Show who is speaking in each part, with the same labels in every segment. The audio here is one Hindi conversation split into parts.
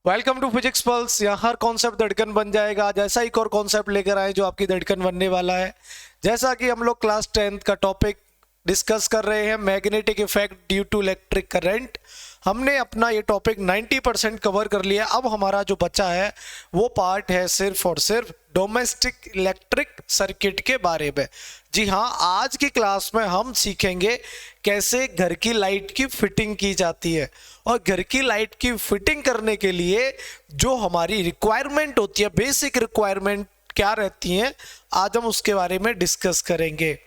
Speaker 1: Welcome to physics pulse. यहाँ हर कॉन्सेप्ट धड़कन बन जाएगा। आज ऐसा एक और कॉन्सेप्ट लेकर आए जो आपकी धड़कन बनने वाला है। जैसा कि हम लोग क्लास 10th का टॉपिक डिस्कस कर रहे हैं, magnetic effect due to electric current. हमने अपना ये टॉपिक 90% कवर कर लिया। अब हमारा जो बचा है वो पार्ट है सिर्फ और सिर्फ डोमेस्टिक इलेक्ट्रिक सर्किट के बारे में। जी हाँ, आज की क्लास में हम सीखेंगे कैसे घर की लाइट की फिटिंग की जाती है, और घर की लाइट की फिटिंग करने के लिए जो हमारी रिक्वायरमेंट होती है, बेसिक रिक्वायरमेंट क्या रहती हैं, आज हम उसके बारे में डिस्कस करेंगे।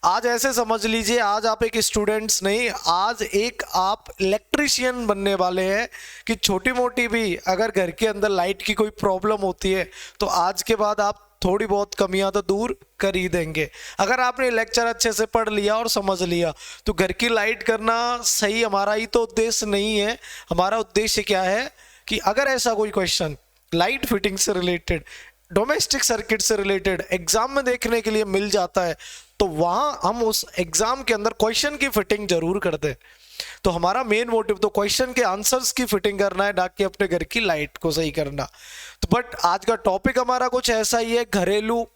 Speaker 1: आज ऐसे समझ लीजिए, आज आप एक स्टूडेंट्स नहीं, आज एक आप इलेक्ट्रीशियन बनने वाले हैं कि छोटी मोटी भी अगर घर के अंदर लाइट की कोई प्रॉब्लम होती है तो आज के बाद आप थोड़ी बहुत कमियां तो दूर कर ही देंगे। अगर आपने लेक्चर अच्छे से पढ़ लिया और समझ लिया तो घर की लाइट करना सही हमारा ही तो उद्देश्य नहीं है। हमारा उद्देश्य क्या है कि अगर ऐसा कोई क्वेश्चन लाइट फिटिंग से रिलेटेड, डोमेस्टिक सर्किट से रिलेटेड एग्जाम में देखने के लिए मिल जाता है तो वहां हम उस एग्जाम के अंदर क्वेश्चन की फिटिंग जरूर कर दें। तो हमारा मेन मोटिव तो क्वेश्चन के आंसर्स की फिटिंग करना है, ना कि अपने घर की लाइट को सही करना। तो बट आज का टॉपिक हमारा कुछ ऐसा ही है, घरेलू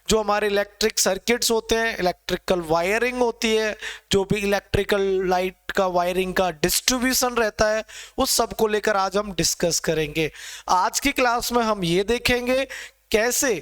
Speaker 1: जो हमारे इलेक्ट्रिक सर्किट्स होते हैं, इलेक्ट्रिकल वायरिंग होती है, जो भी इलेक्ट्रिकल लाइट का वायरिंग का डिस्ट्रीब्यूशन रहता है, उस सब को लेकर आज हम डिस्कस करेंगे। आज की क्लास में हम ये देखेंगे कैसे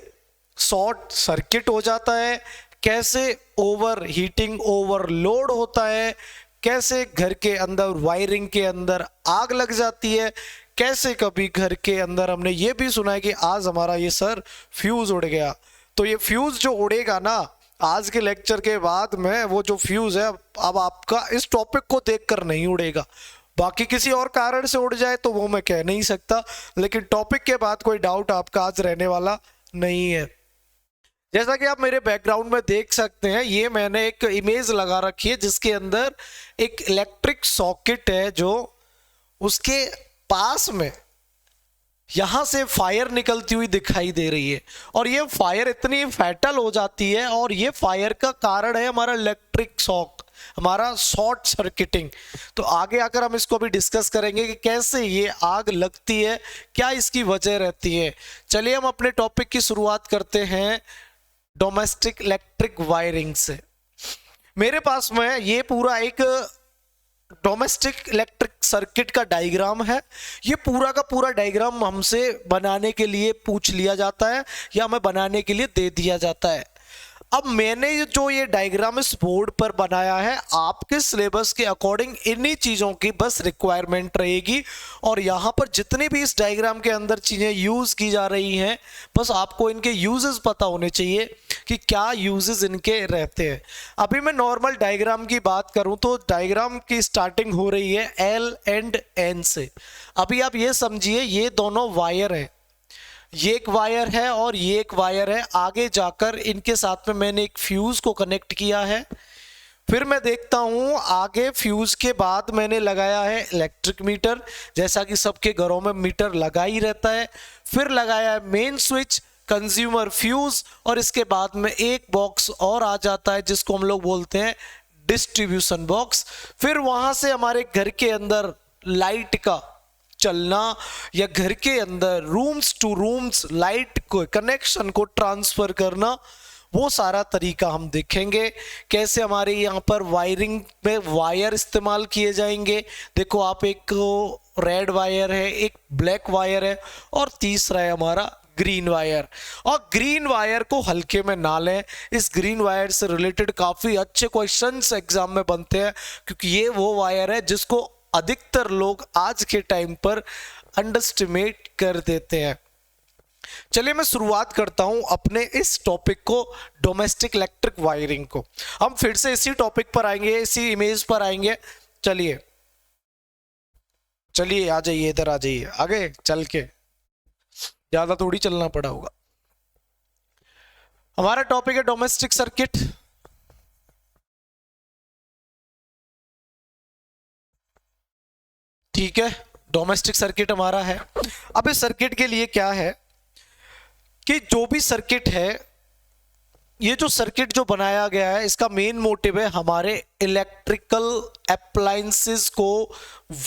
Speaker 1: शॉर्ट सर्किट हो जाता है, कैसे ओवर हीटिंग ओवरलोड होता है, कैसे घर के अंदर वायरिंग के अंदर आग लग जाती है, कैसे कभी घर के अंदर हमने ये भी सुना है कि आज हमारा ये सर फ्यूज उड़ गया। तो ये फ्यूज जो उड़ेगा ना, आज के लेक्चर के बाद में वो जो फ्यूज है अब आपका इस टॉपिक को देखकर नहीं उड़ेगा। बाकी किसी और कारण से उड़ जाए तो वो मैं कह नहीं सकता, लेकिन टॉपिक के बाद कोई डाउट आपका आज रहने वाला नहीं है। जैसा कि आप मेरे बैकग्राउंड में देख सकते हैं, ये मैंने एक इमेज लगा रखी है जिसके अंदर एक इलेक्ट्रिक सॉकेट है, जो उसके पास में यहां से फायर निकलती हुई दिखाई दे रही है, और ये फायर इतनी फैटल हो जाती है, और ये फायर का कारण है हमारा इलेक्ट्रिक शॉक, हमारा शॉर्ट सर्किटिंग। तो आगे आकर हम इसको भी डिस्कस करेंगे कि कैसे ये आग लगती है, क्या इसकी वजह रहती है। चलिए हम अपने टॉपिक की शुरुआत करते हैं डोमेस्टिक इलेक्ट्रिक वायरिंग से। मेरे पास में ये पूरा एक डोमेस्टिक इलेक्ट्रिक सर्किट का डायग्राम है। ये पूरा का पूरा डायग्राम हमसे बनाने के लिए पूछ लिया जाता है या हमें बनाने के लिए दे दिया जाता है। अब मैंने जो ये डायग्राम इस बोर्ड पर बनाया है, आपके सिलेबस के अकॉर्डिंग इन्हीं चीज़ों की बस रिक्वायरमेंट रहेगी, और यहाँ पर जितनी भी इस डायग्राम के अंदर चीज़ें यूज़ की जा रही हैं, बस आपको इनके यूजेस पता होने चाहिए कि क्या यूजेस इनके रहते हैं। अभी मैं नॉर्मल डायग्राम की बात करूं तो डायग्राम की स्टार्टिंग हो रही है एल एंड एन से। अभी आप ये समझिए, ये दोनों वायर हैं, ये एक वायर है और ये एक वायर है। आगे जाकर इनके साथ में मैंने एक फ्यूज को कनेक्ट किया है। फिर मैं देखता हूं आगे फ्यूज के बाद मैंने लगाया है इलेक्ट्रिक मीटर, जैसा कि सबके घरों में मीटर लगा ही रहता है। फिर लगाया है मेन स्विच, कंज्यूमर फ्यूज, और इसके बाद में एक बॉक्स और आ जाता है जिसको हम लोग बोलते हैं डिस्ट्रीब्यूशन बॉक्स। फिर वहां से हमारे घर के अंदर लाइट का चलना या घर के अंदर रूम्स टू रूम्स लाइट को कनेक्शन को ट्रांसफर करना, वो सारा तरीका हम देखेंगे। कैसे हमारे यहाँ पर वायरिंग में वायर इस्तेमाल किए जाएंगे। देखो आप, एक रेड वायर है, एक ब्लैक वायर है, और तीसरा है हमारा ग्रीन वायर। और ग्रीन वायर को हल्के में ना लें, इस ग्रीन वायर से रिलेटेड काफी अच्छे क्वेश्चंस एग्जाम में बनते हैं, क्योंकि ये वो वायर है जिसको अधिकतर लोग आज के टाइम पर अंडरएस्टिमेट कर देते हैं। चलिए मैं शुरुआत करता हूं अपने इस टॉपिक को, डोमेस्टिक इलेक्ट्रिक वायरिंग को। हम फिर से इसी टॉपिक पर आएंगे, इसी इमेज पर आएंगे। चलिए चलिए आ जाइए, इधर आ जाइए, आगे चल के, ज्यादा थोड़ी चलना पड़ा होगा। हमारा टॉपिक है डोमेस्टिक सर्किट। ठीक है, डोमेस्टिक सर्किट हमारा है। अब इस सर्किट के लिए क्या है कि जो भी सर्किट है, ये जो सर्किट जो बनाया गया है, इसका मेन मोटिव है हमारे इलेक्ट्रिकल अप्लायंसेस को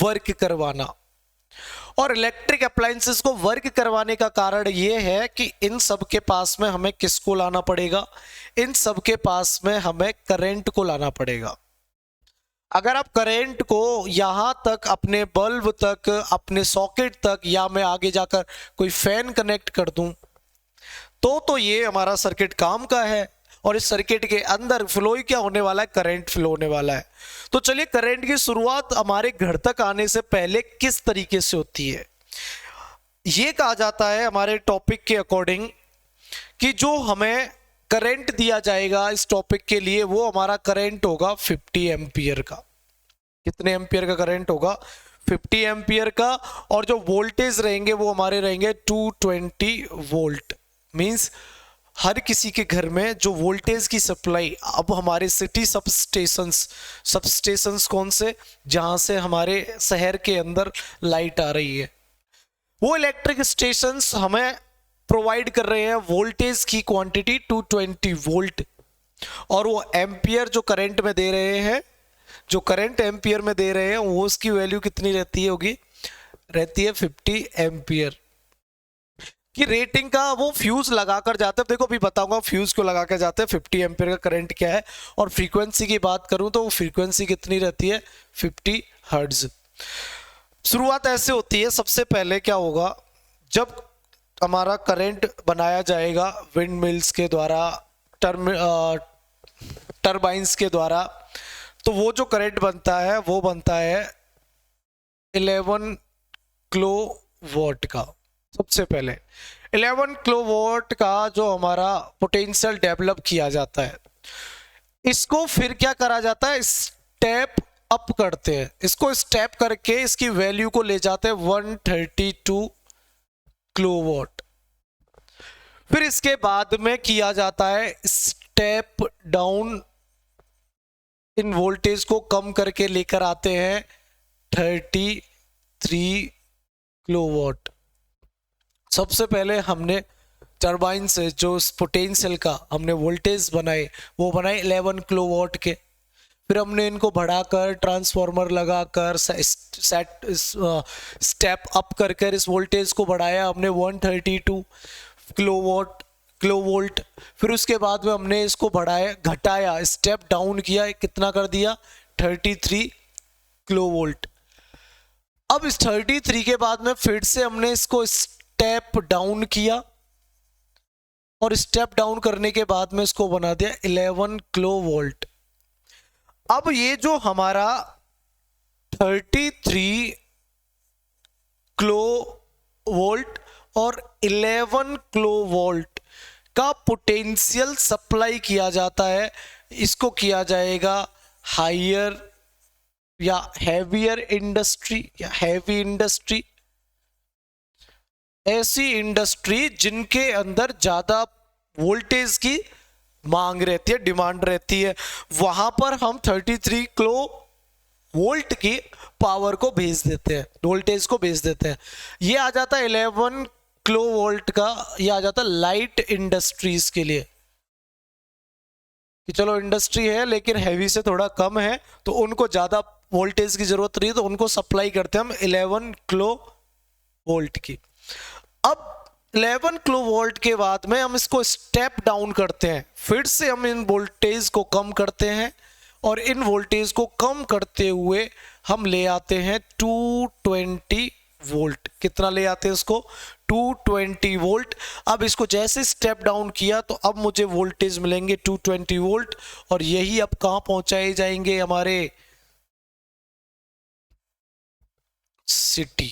Speaker 1: वर्क करवाना। और इलेक्ट्रिक अप्लायंसेस को वर्क करवाने का कारण ये है कि इन सब के पास में हमें किसको लाना पड़ेगा, इन सब के पास में हमें करंट को लाना पड़ेगा। अगर आप करंट को यहां तक अपने बल्ब तक, अपने सॉकेट तक, या मैं आगे जाकर कोई फैन कनेक्ट कर दूं तो ये हमारा सर्किट काम का है, और इस सर्किट के अंदर फ्लो क्या होने वाला है, करंट फ्लो होने वाला है। तो चलिए करंट की शुरुआत हमारे घर तक आने से पहले किस तरीके से होती है, ये कहा जाता है हमारे टॉपिक के अकॉर्डिंग कि जो हमें करंट दिया जाएगा इस टॉपिक के लिए वो हमारा करंट होगा 50 एम्पियर का। कितने एम्पियर का करंट होगा, 50 एम्पियर का। और जो वोल्टेज रहेंगे वो हमारे रहेंगे 220 वोल्ट। मींस हर किसी के घर में जो वोल्टेज की सप्लाई, अब हमारे सिटी सबस्टेशंस कौन से, जहां से हमारे शहर के अंदर लाइट आ रही है, वो इलेक्ट्रिक स्टेशंस हमें प्रोवाइड कर रहे हैं वोल्टेज की क्वांटिटी 220 वोल्ट। और वो एम्पियर जो करंट में दे रहे हैं, जो करंट एम्पियर में दे रहे हैं, वो उसकी वैल्यू कितनी रहती होगी, रहती है 50 एम्पियर की रेटिंग का। वो फ्यूज लगाकर जाते हैं, देखो अभी बताऊंगा फ्यूज को लगा कर जाते हैं 50 एम्पियर का करंट क्या है। और फ्रीक्वेंसी की बात करूं तो वो फ्रीक्वेंसी कितनी रहती है, 50 हर्ट्ज। शुरुआत ऐसे होती है, सबसे पहले क्या होगा, जब हमारा करंट बनाया जाएगा विंड मिल्स के द्वारा, टर्बाइंस के द्वारा, तो वो जो करंट बनता है वो बनता है 11 किलोवाट का। सबसे पहले 11 किलोवाट का जो हमारा पोटेंशियल डेवलप किया जाता है, इसको फिर क्या करा जाता है, स्टेप अप करते हैं। इसको स्टेप करके इसकी वैल्यू को ले जाते हैं 132 किलोवाट। फिर इसके बाद में किया जाता है स्टेप डाउन, इन वोल्टेज को कम करके लेकर आते हैं 33 किलोवाट। सबसे पहले हमने टरबाइन से जो पोटेंशियल का हमने वोल्टेज बनाए वो बनाए 11 किलोवाट के। फिर हमने इनको बढ़ाकर ट्रांसफार्मर लगाकर स्टेप अप कर इस वोल्टेज को बढ़ाया हमने 132 किलोवोल्ट। फिर उसके बाद में हमने इसको बढ़ाया, घटाया, स्टेप डाउन किया, कितना कर दिया 33 किलोवोल्ट। अब इस 33 के बाद में फिर से हमने इसको स्टेप डाउन किया, और स्टेप डाउन करने के बाद में इसको बना दिया 11 किलोवोल्ट। अब ये जो हमारा 33 किलोवोल्ट और 11 किलोवोल्ट का पोटेंशियल सप्लाई किया जाता है, इसको किया जाएगा हायर या हैवियर इंडस्ट्री या हैवी इंडस्ट्री। ऐसी इंडस्ट्री जिनके अंदर ज्यादा वोल्टेज की मांग रहती है, डिमांड रहती है, वहां पर हम 33 किलो वोल्ट की पावर को भेज देते हैं, वोल्टेज को भेज देते हैं। ये आ जाता है 11 किलो वोल्ट का, ये आ जाता है लाइट इंडस्ट्रीज के लिए, कि चलो इंडस्ट्री है लेकिन हैवी से थोड़ा कम है, तो उनको ज्यादा वोल्टेज की जरूरत नहीं है, तो उनको सप्लाई करते हैं हम 11 किलो वोल्ट की। अब 11 किलो वोल्ट के बाद में हम इसको स्टेप डाउन करते हैं, फिर से हम इन वोल्टेज को कम करते हैं, और इन वोल्टेज को कम करते हुए हम ले आते हैं 220 वोल्ट। कितना ले आते हैं इसको, 220 वोल्ट। अब इसको जैसे स्टेप डाउन किया तो अब मुझे वोल्टेज मिलेंगे 220 वोल्ट, और यही अब कहां पहुंचाए जाएंगे, हमारे सिटी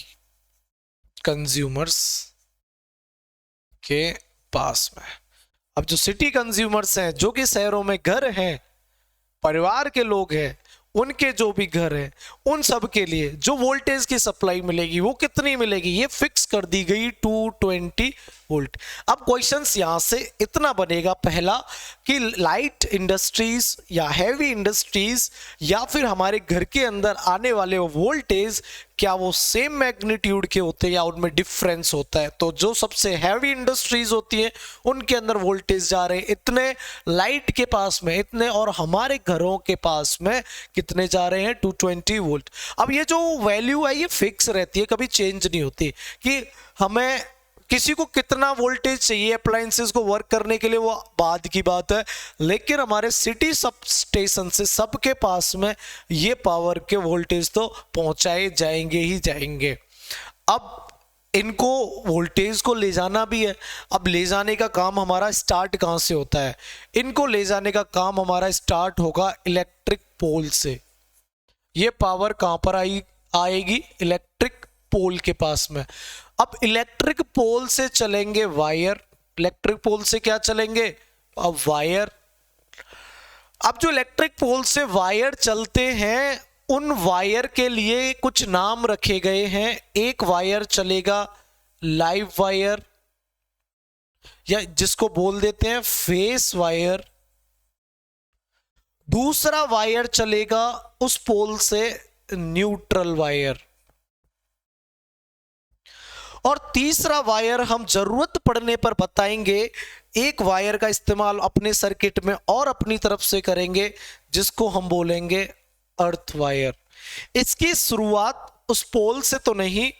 Speaker 1: कंज्यूमर्स के पास में। अब जो सिटी कंज्यूमर्स हैं, जो कि शहरों में घर हैं, परिवार के लोग हैं, उनके जो भी घर हैं, उन सब के लिए जो वोल्टेज की सप्लाई मिलेगी वो कितनी मिलेगी, ये फिक्स कर दी गई 220 वोल्ट। अब क्वेश्चंस यहां से इतना बनेगा, पहला कि लाइट इंडस्ट्रीज या हैवी इंडस्ट्रीज या फिर हमारे घर के अंदर आने वाले वोल्टेज क्या वो सेम मैग्नीट्यूड के होते हैं या उनमें डिफरेंस होता है। तो जो सबसे हैवी इंडस्ट्रीज होती हैं उनके अंदर वोल्टेज जा रहे हैं इतने, लाइट के पास में इतने, और हमारे घरों के पास में कितने जा रहे हैं 220 वोल्ट। अब ये जो वैल्यू है ये फिक्स रहती है, कभी चेंज नहीं होती कि हमें किसी को कितना वोल्टेज चाहिए अप्लायंसेस को वर्क करने के लिए, वो बाद की बात है, लेकिन हमारे सिटी सब स्टेशन से सबके पास में ये पावर के वोल्टेज तो पहुंचाए जाएंगे ही जाएंगे। अब इनको वोल्टेज को ले जाना भी है। अब ले जाने का काम हमारा स्टार्ट कहाँ से होता है? इनको ले जाने का काम हमारा स्टार्ट होगा इलेक्ट्रिक पोल से। ये पावर कहाँ पर आएगी? इलेक्ट्रिक पोल के पास में। अब इलेक्ट्रिक पोल से चलेंगे वायर, इलेक्ट्रिक पोल से क्या चलेंगे? अब वायर। अब जो इलेक्ट्रिक पोल से वायर चलते हैं उन वायर के लिए कुछ नाम रखे गए हैं। एक वायर चलेगा लाइव वायर या जिसको बोल देते हैं फेस वायर, दूसरा वायर चलेगा उस पोल से न्यूट्रल वायर, और तीसरा वायर हम जरूरत पड़ने पर बताएंगे। एक वायर का इस्तेमाल अपने सर्किट में और अपनी तरफ से करेंगे जिसको हम बोलेंगे अर्थ वायर। इसकी शुरुआत उस पोल से तो नहीं,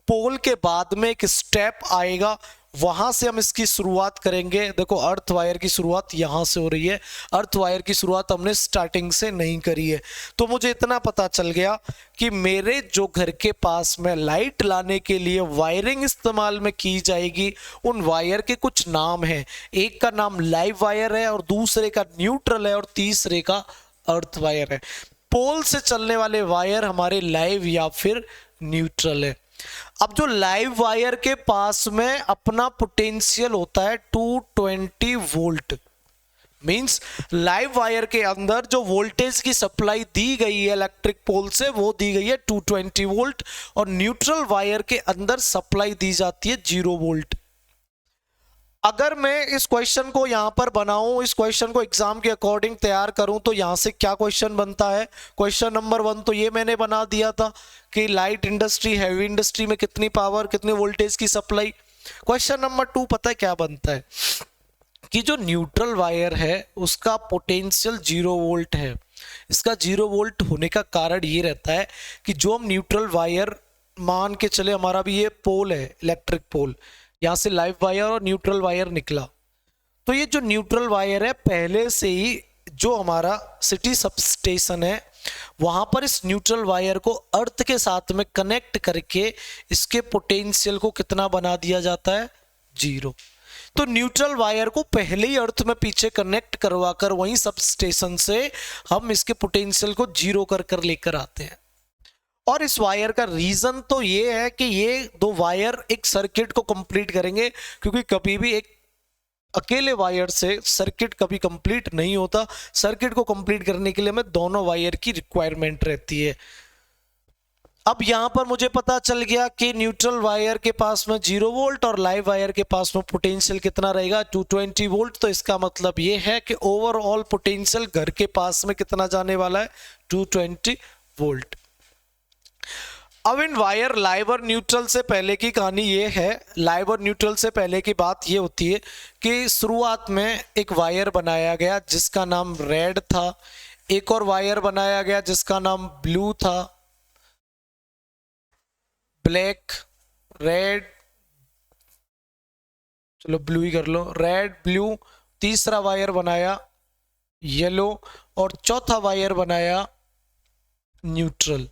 Speaker 1: पोल के बाद में एक स्टेप आएगा, वहां से हम इसकी शुरुआत करेंगे। देखो अर्थ वायर की शुरुआत यहां से हो रही है, अर्थ वायर की शुरुआत हमने स्टार्टिंग से नहीं करी है। तो मुझे इतना पता चल गया कि मेरे जो घर के पास में लाइट लाने के लिए वायरिंग इस्तेमाल में की जाएगी उन वायर के कुछ नाम हैं। एक का नाम लाइव वायर है और दूसरे का न्यूट्रल है और तीसरे का अर्थ वायर है। पोल से चलने वाले वायर हमारे लाइव या फिर न्यूट्रल है। अब जो लाइव वायर के पास में अपना पोटेंशियल होता है 220 वोल्ट, मींस लाइव वायर के अंदर जो वोल्टेज की सप्लाई दी गई है इलेक्ट्रिक पोल से वो दी गई है 220 वोल्ट, और न्यूट्रल वायर के अंदर सप्लाई दी जाती है 0 वोल्ट। अगर मैं इस क्वेश्चन को यहां पर बनाऊं, इस क्वेश्चन को एग्जाम के अकॉर्डिंग तैयार करूं, तो यहां से क्या क्वेश्चन बनता है? क्वेश्चन नंबर 1 तो ये मैंने बना दिया था कि लाइट इंडस्ट्री, हैवी इंडस्ट्री में कितनी पावर, कितने वोल्टेज की सप्लाई। क्वेश्चन नंबर 2 पता है क्या बनता है कि जो न्यूट्रल वायर है उसका पोटेंशियल 0 वोल्ट है। इसका 0 वोल्ट होने का कारण ये रहता है कि जो हम न्यूट्रल वायर मान के चले, हमारा भी ये पोल है इलेक्ट्रिक पोल, यहां से लाइव वायर और न्यूट्रल वायर निकला, तो ये जो न्यूट्रल वायर है पहले से ही जो हमारा सिटी सबस्टेशन है वहां पर इस न्यूट्रल वायर को अर्थ के साथ में कनेक्ट करके इसके पोटेंशियल को कितना बना दिया जाता है? 0। तो न्यूट्रल वायर को पहले ही अर्थ में पीछे कनेक्ट करवाकर वहीं सबस्टेशन से हम इसके पोटेंशियल को 0 कर लेकर आते हैं। और इस वायर का रीजन तो ये है कि ये दो वायर एक सर्किट को कंप्लीट करेंगे, क्योंकि कभी भी एक अकेले वायर से सर्किट कभी कंप्लीट नहीं होता। सर्किट को कंप्लीट करने के लिए हमें दोनों वायर की रिक्वायरमेंट रहती है। अब यहां पर मुझे पता चल गया कि न्यूट्रल वायर के पास में 0 वोल्ट और लाइव वायर के पास में पोटेंशियल कितना रहेगा? 220 वोल्ट। तो इसका मतलब ये है कि ओवरऑल पोटेंशियल घर के पास में कितना जाने वाला है? 220 वोल्ट। अब इन वायर लाइव और न्यूट्रल से पहले की कहानी ये है, लाइव और न्यूट्रल से पहले की बात ये होती है कि शुरुआत में एक वायर बनाया गया जिसका नाम रेड था, एक और वायर बनाया गया जिसका नाम ब्लू था, ब्लैक, रेड, चलो ब्लू ही कर लो, रेड ब्लू, तीसरा वायर बनाया येलो और चौथा वायर बनाया न्यूट्रल।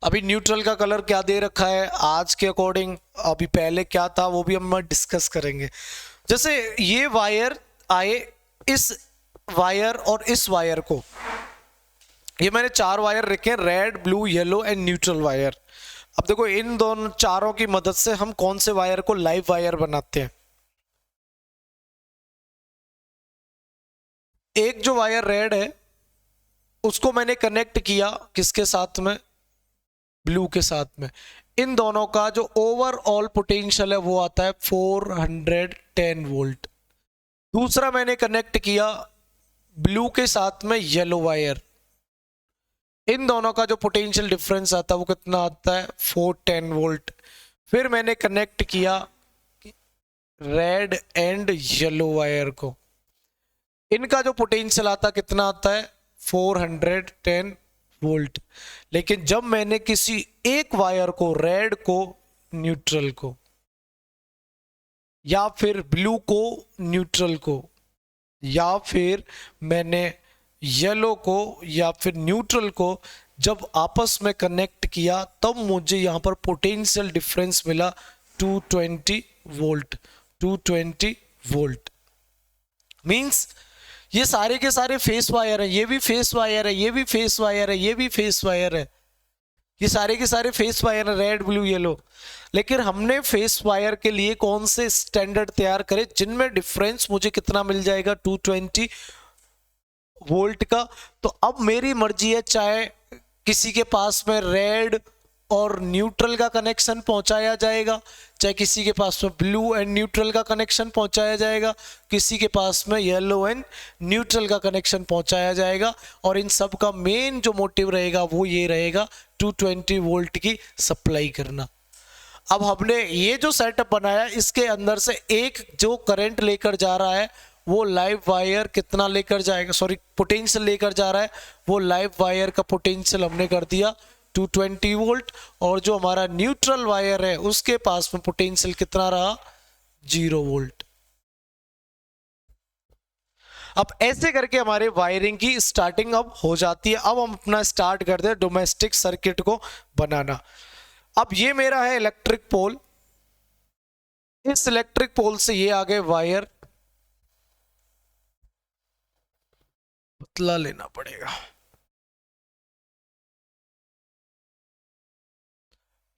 Speaker 1: अभी न्यूट्रल का कलर क्या दे रखा है आज के अकॉर्डिंग, अभी पहले क्या था वो भी हम डिस्कस करेंगे। जैसे ये वायर आए, इस वायर और इस वायर को, ये मैंने 4 वायर रखे हैं, red blue yellow and neutral wire. अब देखो इन दोनों चारों की मदद से हम कौन से वायर को लाइव वायर बनाते हैं। एक जो वायर रेड है उसको मैंने कनेक्ट किया किसके साथ में? ब्लू के साथ में, इन दोनों का जो ओवरऑल पोटेंशियल है वो आता है 410 वोल्ट। दूसरा मैंने कनेक्ट किया ब्लू के साथ में येलो वायर, इन दोनों का जो पोटेंशियल डिफरेंस आता है वो कितना आता है 410 वोल्ट। फिर मैंने कनेक्ट किया रेड एंड येलो वायर को, इनका जो पोटेंशियल आता कितना आता है 410 वोल्ट। लेकिन जब मैंने किसी एक वायर को, रेड को न्यूट्रल को, या फिर ब्लू को न्यूट्रल को, या फिर मैंने येलो को या फिर न्यूट्रल को जब आपस में कनेक्ट किया, तब मुझे यहां पर पोटेंशियल डिफरेंस मिला 220 वोल्ट। 220 वोल्ट मींस ये सारे के सारे फेस वायर है, ये भी फेस वायर है, ये भी फेस वायर है, ये भी फेस वायर है, ये सारे के सारे फेस वायर है, रेड ब्लू येलो। लेकिन हमने फेस वायर के लिए कौन से स्टैंडर्ड तैयार करे जिनमें डिफरेंस मुझे कितना मिल जाएगा 220 वोल्ट का। तो अब मेरी मर्जी है, चाहे किसी के पास में रेड और न्यूट्रल का कनेक्शन पहुंचाया जाएगा, चाहे किसी के पास में ब्लू एंड न्यूट्रल का कनेक्शन पहुंचाया जाएगा, किसी के पास में येलो एंड न्यूट्रल का कनेक्शन पहुंचाया जाएगा, और इन सब का मेन जो मोटिव रहेगा वो ये रहेगा 220 वोल्ट की सप्लाई करना। अब हमने ये जो सेटअप बनाया, इसके अंदर से एक जो करंट लेकर जा रहा है वो लाइव वायर कितना लेकर जाएगा, सॉरी पोटेंशियल लेकर जा रहा है, वो लाइव वायर का पोटेंशियल हमने कर दिया 220 वोल्ट, और जो हमारा न्यूट्रल वायर है उसके पास में पोटेंशियल कितना रहा 0 वोल्ट। अब ऐसे करके हमारे वायरिंग की स्टार्टिंग अब हो जाती है। अब हम अपना स्टार्ट करते हैं डोमेस्टिक सर्किट को बनाना। अब ये मेरा है इलेक्ट्रिक पोल, इस इलेक्ट्रिक पोल से ये आगे वायर पतला लेना पड़ेगा।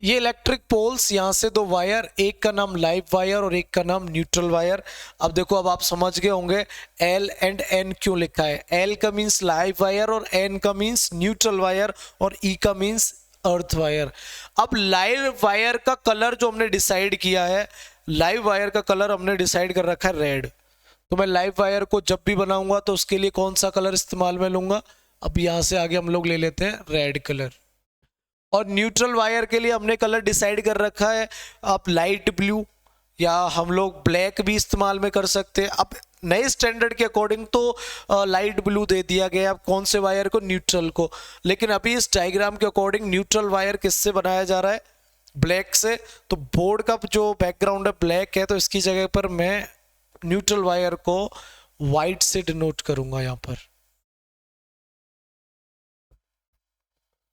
Speaker 1: ये इलेक्ट्रिक पोल्स, यहां से दो वायर, एक का नाम लाइव वायर और एक का नाम न्यूट्रल वायर। अब देखो, अब आप समझ गए होंगे L एंड N क्यों लिखा है। L का मीन्स लाइव वायर और N का मीन्स न्यूट्रल वायर और E का मीन्स अर्थ वायर। अब लाइव वायर का कलर जो हमने डिसाइड किया है, लाइव वायर का कलर हमने डिसाइड कर रखा है रेड। तो मैं लाइव वायर को जब भी बनाऊंगा तो उसके लिए कौन सा कलर इस्तेमाल में लूंगा, अब यहां से आगे हम लोग ले लेते हैं रेड कलर। और न्यूट्रल वायर के लिए हमने कलर डिसाइड कर रखा है, आप लाइट ब्लू या हम लोग ब्लैक भी इस्तेमाल में कर सकते हैं। अब नए स्टैंडर्ड के अकॉर्डिंग तो लाइट ब्लू दे दिया गया अब कौन से वायर को, न्यूट्रल को। लेकिन अभी इस डायग्राम के अकॉर्डिंग न्यूट्रल वायर किससे बनाया जा रहा है, ब्लैक से। तो बोर्ड का जो बैकग्राउंड है ब्लैक है, तो इसकी जगह पर मैं न्यूट्रल वायर को व्हाइट से डिनोट करूंगा यहां पर।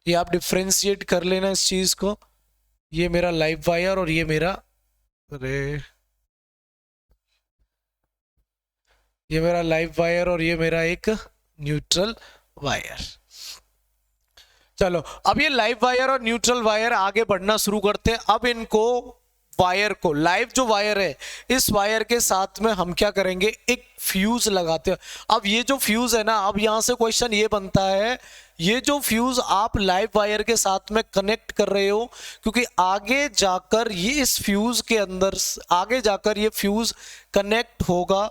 Speaker 1: ये आप डिफ्रेंशिएट कर लेना इस चीज को, ये मेरा लाइव वायर और ये मेरा, अरे ये मेरा लाइव वायर और ये मेरा एक न्यूट्रल वायर। चलो, अब ये लाइव वायर और न्यूट्रल वायर आगे बढ़ना शुरू करते हैं। अब इनको वायर को, लाइव जो वायर है, इस वायर के साथ में हम क्या करेंगे, एक फ्यूज लगाते हैं। अब ये जो फ्यूज है ना, अब यहां से क्वेश्चन ये बनता है, ये जो फ्यूज आप लाइव वायर के साथ में कनेक्ट कर रहे हो, क्योंकि आगे जाकर ये इस फ्यूज के अंदर, आगे जाकर ये फ्यूज कनेक्ट होगा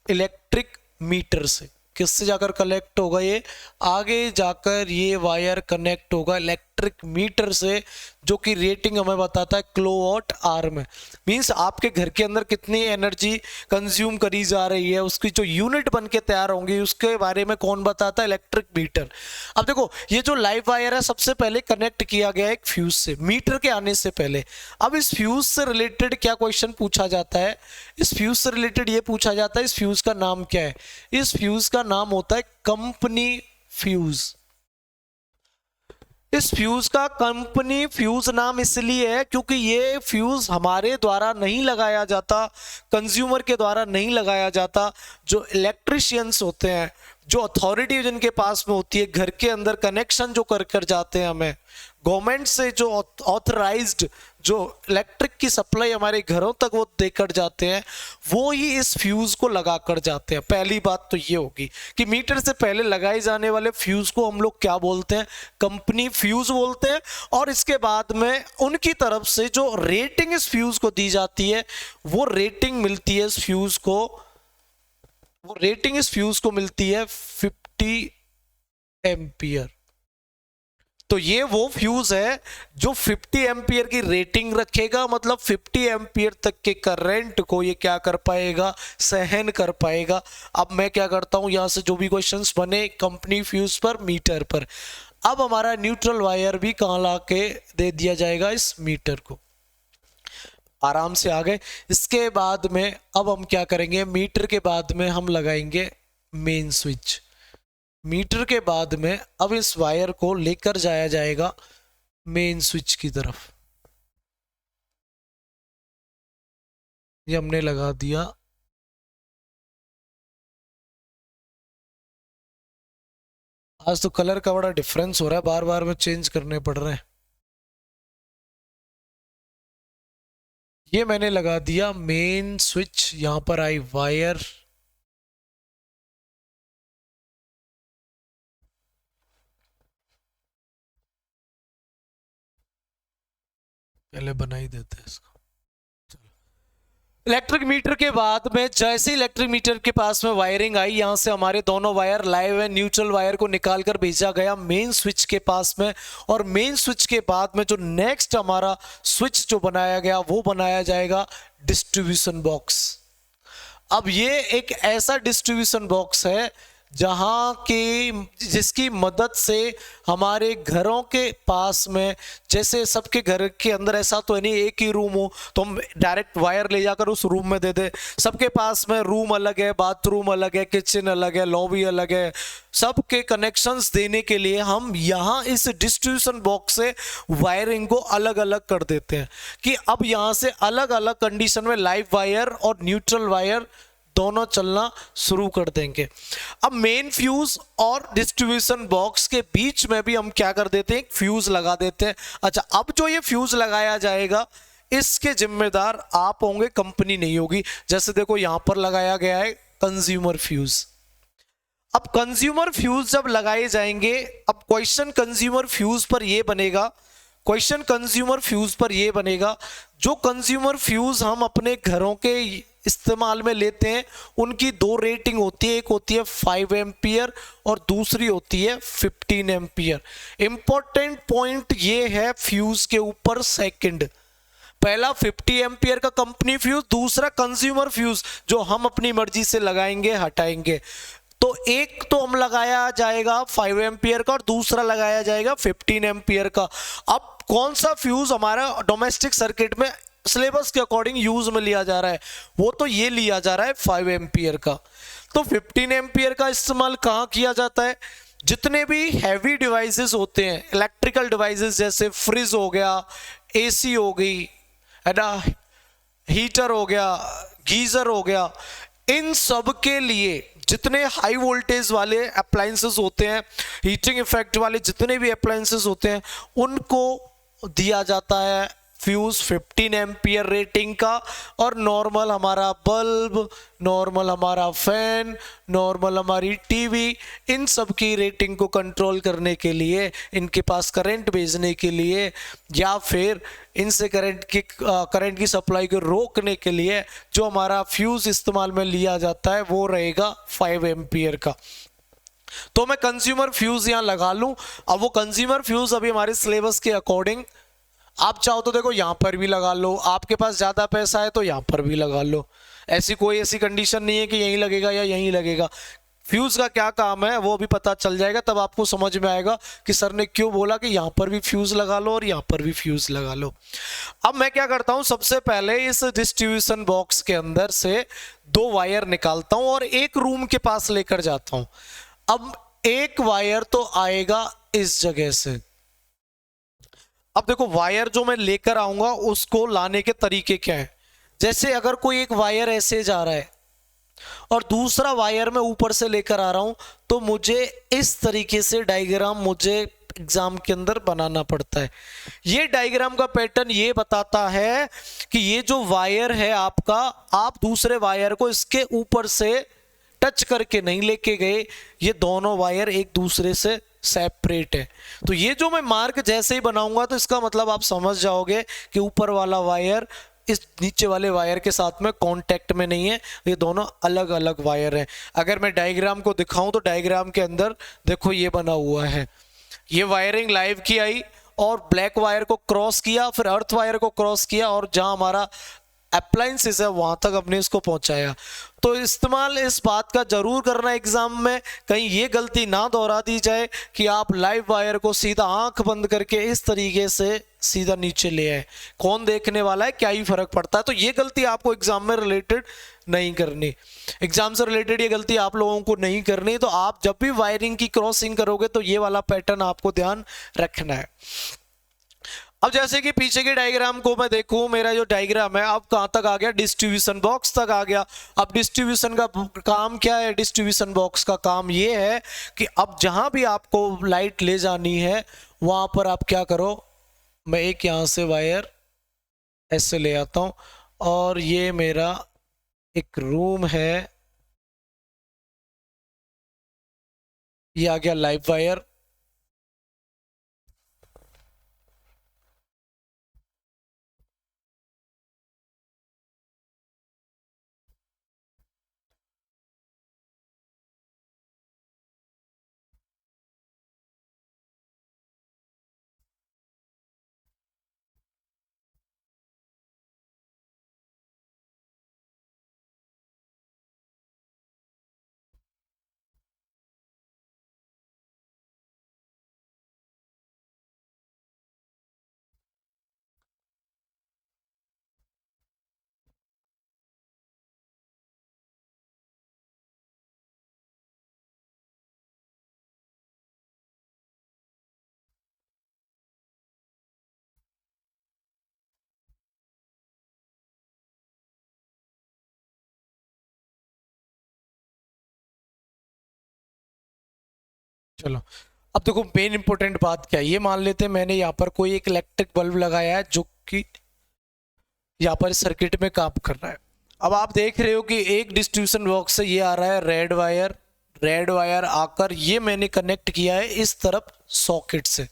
Speaker 1: इलेक्ट्रिक मीटर से। किससे जाकर कनेक्ट होगा, ये आगे जाकर ये वायर कनेक्ट होगा इलेक्ट्रिक मीटर से, जो कि रेटिंग हमें बताता है किलोवाट आवर में। मींस आपके घर के अंदर कितनी एनर्जी कंज्यूम करी जा रही है, उसकी जो यूनिट बन के तैयार होंगी उसके बारे में कौन बताता है, इलेक्ट्रिक मीटर। अब देखो, ये जो लाइव वायर है सबसे पहले कनेक्ट किया गया एक फ्यूज से, मीटर के आने से पहले। अब इस फ्यूज से रिलेटेड क्या क्वेश्चन पूछा जाता है, इस फ्यूज से रिलेटेड ये पूछा जाता है इस फ्यूज का नाम क्या है। इस फ्यूज का नाम होता है कंपनी फ्यूज। इस फ्यूज का कंपनी फ्यूज नाम इसलिए है क्योंकि ये फ्यूज हमारे द्वारा नहीं लगाया जाता, कंज्यूमर के द्वारा नहीं लगाया जाता। जो इलेक्ट्रिशियंस होते हैं, जो अथॉरिटी जिनके पास में होती है, घर के अंदर कनेक्शन जो कर कर जाते हैं हमें गवर्नमेंट से, जो ऑथराइज्ड जो इलेक्ट्रिक की सप्लाई हमारे घरों तक वो देकर जाते हैं, वो ही इस फ्यूज को लगा कर जाते हैं। पहली बात तो ये होगी कि मीटर से पहले लगाए जाने वाले फ्यूज को हम लोग क्या बोलते हैं, कंपनी फ्यूज बोलते हैं। और इसके बाद में उनकी तरफ से जो रेटिंग इस फ्यूज को दी जाती है, वो रेटिंग मिलती है इस फ्यूज को, वो रेटिंग इस फ्यूज को मिलती है 50 एम्पियर। तो ये वो फ्यूज है जो 50 एम्पियर की रेटिंग रखेगा, मतलब 50 एम्पियर तक के करंट को ये क्या कर पाएगा, सहन कर पाएगा। अब मैं क्या करता हूं, यहां से जो भी क्वेश्चंस बने कंपनी फ्यूज पर, मीटर पर, अब हमारा न्यूट्रल वायर भी कहां ला के दे दिया जाएगा, इस मीटर को। आराम से आ गए। इसके बाद में अब हम क्या करेंगे, मीटर के बाद में हम लगाएंगे मेन स्विच। मीटर के बाद में अब इस वायर को लेकर जाया जाएगा मेन स्विच की तरफ। ये हमने लगा दिया। आज तो कलर का बड़ा डिफरेंस हो रहा है, बार बार में चेंज करने पड़ रहे हैं। ये मैंने लगा दिया मेन स्विच, यहां पर आई वायर, पहले बना ही देते हैं इसको। इलेक्ट्रिक मीटर के बाद में जैसे इलेक्ट्रिक मीटर के पास में वायरिंग आई, यहां से हमारे दोनों वायर लाइव है, न्यूट्रल वायर को निकालकर भेजा गया मेन स्विच के पास में। और मेन स्विच के बाद में जो नेक्स्ट हमारा स्विच जो बनाया गया, वो बनाया जाएगा डिस्ट्रीब्यूशन बॉक्स। अब ये एक ऐसा डिस्ट्रीब्यूशन बॉक्स है जहां की जिसकी मदद से हमारे घरों के पास में, जैसे सबके घर के अंदर ऐसा तो है नहीं एक ही रूम हो तो हम डायरेक्ट वायर ले जाकर उस रूम में दे दे। सबके पास में रूम अलग है, बाथरूम अलग है, किचन अलग है, लॉबी अलग है। सबके कनेक्शंस देने के लिए हम यहाँ इस डिस्ट्रीब्यूशन बॉक्स से वायरिंग को अलग अलग कर देते हैं कि अब यहाँ से अलग अलग कंडीशन में लाइव वायर और न्यूट्रल वायर दोनों चलना शुरू कर देंगे। अब मेन फ्यूज और डिस्ट्रीब्यूशन बॉक्स के बीच में भी हम क्या कर देते हैं, एक फ्यूज लगा देते हैं। अच्छा, अब जो ये फ्यूज लगाया जाएगा इसके जिम्मेदार आप होंगे, कंपनी नहीं होगी। जैसे देखो यहां पर लगाया गया है कंज्यूमर फ्यूज। अब कंज्यूमर फ्यूज जब लगाए जाएंगे, अब क्वेश्चन कंज्यूमर फ्यूज पर ये बनेगा, क्वेश्चन कंज्यूमर फ्यूज पर ये बनेगा, जो कंज्यूमर फ्यूज हम अपने घरों के इस्तेमाल में लेते हैं उनकी दो रेटिंग होती है, एक होती है 5 एम्पियर और दूसरी होती है 15 एम्पियर। इंपॉर्टेंट पॉइंट ये है फ्यूज के ऊपर सेकंड, पहला 50 एम्पियर का कंपनी फ्यूज, दूसरा कंज्यूमर फ्यूज जो हम अपनी मर्जी से लगाएंगे हटाएंगे। तो एक तो हम लगाया जाएगा 5 एम्पियर का और दूसरा लगाया जाएगा 15 एम्पियर का। अब कौन सा फ्यूज हमारा डोमेस्टिक सर्किट में सिलेबस के अकॉर्डिंग यूज में लिया जा रहा है, वो तो ये लिया जा रहा है 5 एम्पियर का। तो 15 एम्पियर का इस्तेमाल कहाँ किया जाता है, जितने भी हैवी डिवाइसेस होते हैं, इलेक्ट्रिकल डिवाइसेस जैसे फ्रिज हो गया, एसी हो गई है ना, हीटर हो गया, गीजर हो गया, इन सब के लिए जितने हाई वोल्टेज वाले अप्लायंसेस होते हैं, हीटिंग इफेक्ट वाले जितने भी अप्लायंसेस होते हैं, उनको दिया जाता है फ्यूज 15 एम्पियर रेटिंग का। और नॉर्मल हमारा बल्ब, नॉर्मल हमारा फैन, नॉर्मल हमारी टीवी, इन सब की रेटिंग को कंट्रोल करने के लिए, इनके पास करंट भेजने के लिए या फिर इनसे करंट की सप्लाई को रोकने के लिए जो हमारा फ्यूज इस्तेमाल में लिया जाता है वो रहेगा 5 एम्पियर का। तो मैं कंज्यूमर फ्यूज यहां लगा लूं। अब वो कंज्यूमर फ्यूज अभी हमारे सिलेबस के अकॉर्डिंग आप चाहो तो देखो यहां पर भी लगा लो, आपके पास ज्यादा पैसा है तो यहां पर भी लगा लो, ऐसी कंडीशन नहीं है कि यहीं लगेगा या यहीं लगेगा। फ्यूज का क्या काम है वो भी पता चल जाएगा, तब आपको समझ में आएगा कि सर ने क्यों बोला कि यहां पर भी फ्यूज लगा लो और यहां पर भी फ्यूज लगा लो। अब मैं क्या करता हूं, सबसे पहले इस डिस्ट्रीब्यूशन बॉक्स के अंदर से 2 वायर निकालता हूं और एक रूम के पास लेकर जाता हूं। अब एक वायर तो आएगा इस जगह से। अब देखो वायर जो मैं लेकर आऊंगा उसको लाने के तरीके क्या है, जैसे अगर कोई एक वायर ऐसे जा रहा है और दूसरा वायर मैं ऊपर से लेकर आ रहा हूं, तो मुझे इस तरीके से डायग्राम मुझे एग्जाम के अंदर बनाना पड़ता है। ये डायग्राम का पैटर्न ये बताता है कि ये जो वायर है आपका, आप दूसरे वायर को इसके ऊपर से टच करके नहीं लेके गए, ये दोनों वायर एक दूसरे से सेपरेट है। तो ये जो मैं मार्क जैसे ही बनाऊंगा तो इसका मतलब आप समझ जाओगे कि ऊपर वाला वायर इस नीचे वाले वायर के साथ में कांटेक्ट में नहीं है, ये दोनों अलग अलग वायर हैं। अगर मैं डायग्राम को दिखाऊं तो डायग्राम के अंदर देखो ये बना हुआ है, ये वायरिंग लाइव की आई और ब्लैक वायर को क्रॉस किया, फिर अर्थ वायर को क्रॉस किया और जहां हमारा अप्लायंसेस है वहां तक अपने इसको पहुंचाया। तो इस्तेमाल इस बात का जरूर करना एग्जाम में, कहीं ये गलती ना दोहरा दी जाए कि आप लाइव वायर को सीधा आंख बंद करके इस तरीके से सीधा नीचे ले आए। कौन देखने वाला है, क्या ही फर्क पड़ता है। तो ये गलती आपको एग्जाम में रिलेटेड नहीं करनी, एग्जाम से रिलेटेड ये गलती आप लोगों को नहीं करनी। तो आप जब भी वायरिंग की क्रॉसिंग करोगे तो ये वाला पैटर्न आपको ध्यान रखना है। अब जैसे कि पीछे के डायग्राम को मैं देखूं, मेरा जो डायग्राम है अब कहां तक आ गया, डिस्ट्रीब्यूशन बॉक्स तक आ गया। अब डिस्ट्रीब्यूशन का काम क्या है, डिस्ट्रीब्यूशन बॉक्स का काम ये है कि अब जहां भी आपको लाइट ले जानी है वहां पर आप क्या करो, मैं एक यहां से वायर ऐसे ले आता हूं और ये मेरा एक रूम है, ये आ गया लाइव वायर। चलो अब देखो मेन इंपॉर्टेंट बात क्या है, ये मान लेते हैं मैंने यहाँ पर कोई एक इलेक्ट्रिक बल्ब लगाया है जो कि यहाँ पर सर्किट में काम कर रहा है। अब आप देख रहे हो कि एक डिस्ट्रीब्यूशन बॉक्स से ये आ रहा है रेड वायर आकर ये मैंने कनेक्ट किया है इस तरफ सॉकेट से,